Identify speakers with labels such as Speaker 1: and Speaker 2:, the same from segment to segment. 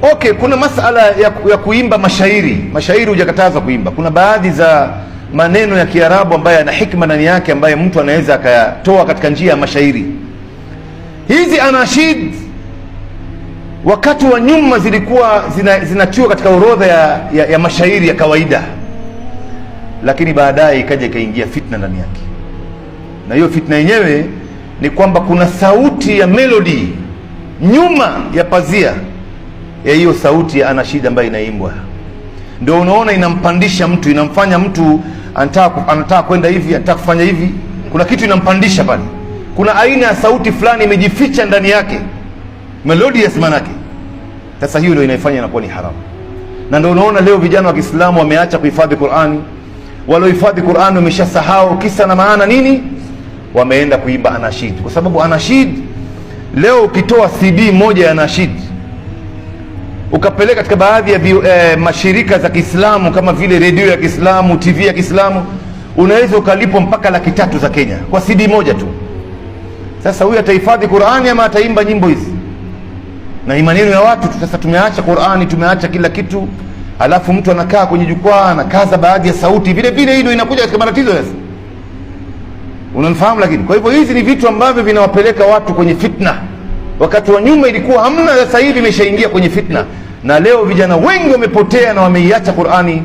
Speaker 1: Okay, kuna masala ya kuimba mashairi. Mashairi hujakataza kuimba. Kuna baadhi za maneno ya Kiarabu ambayo yana hikma ndani yake, ambaye mtu anaweza akayatoa katika njia ya mashairi. Hizi anashid wakati wa nyuma zilikuwa zinatiwa katika orodha ya mashairi ya kawaida, lakini baadaye ikaja ikaingia fitna ndani yake. Na hiyo fitna yenyewe ni kwamba kuna sauti ya melody nyuma ya pazia ya hiyo sauti ya anashid ambayo inaimbwa. Ndio unaona inampandisha mtu, inamfanya mtu anataka kwenda hivi, anataka kufanya hivi. Kuna kitu inampandisha pale. Kuna aina ya sauti fulani imejificha ndani yake, melodious manake. Sasa hiyo ndio inaifanya inakuwa ni haramu. Na ndio unaona leo vijana wa Kiislamu wameacha kuhifadhi Qur'ani. Waliohifadhi Qur'ani wameshasahau kisa na maana nini, wameenda kuimba anashid. Kwa sababu anashid leo ukitoa CD moja ya anashid ukapeleka katika baadhi ya mashirika za Kiislamu kama vile redio ya Kiislamu, TV ya Kiislamu, unaweza ukalipwa mpaka Laki 3 za Kenya kwa CD moja tu. Sasa huyu atahifadhi Qur'ani ama ataimba nyimbo hizi? Na ni maneno ya watu tu. Sasa tumeacha Qur'ani, tumeacha kila kitu, alafu mtu anakaa kwenye jukwaa anakaza baadhi ya sauti vile vile. Hii ndio inakuja katika matatizo sasa, unanifahamu? Lakini kwa hivyo hizi ni vitu ambavyo vinawapeleka watu kwenye fitna. Wakati wa nyuma ilikuwa hamna, sasa hivi imeshaingia kwenye fitna. Na leo vijana wengi wamepotea na wameiacha Qur'ani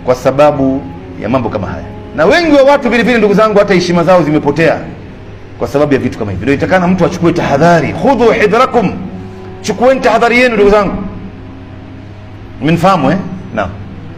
Speaker 1: kwa sababu ya mambo kama haya. Na wengi wa watu vile vile, ndugu zangu, hata heshima zao zimepotea kwa sababu ya vitu kama hivi. Ndio itakana mtu achukue tahadhari. Khudhu hidrakum, chukueni tahadhari yenu ndugu zangu. Mnafahamu Naam.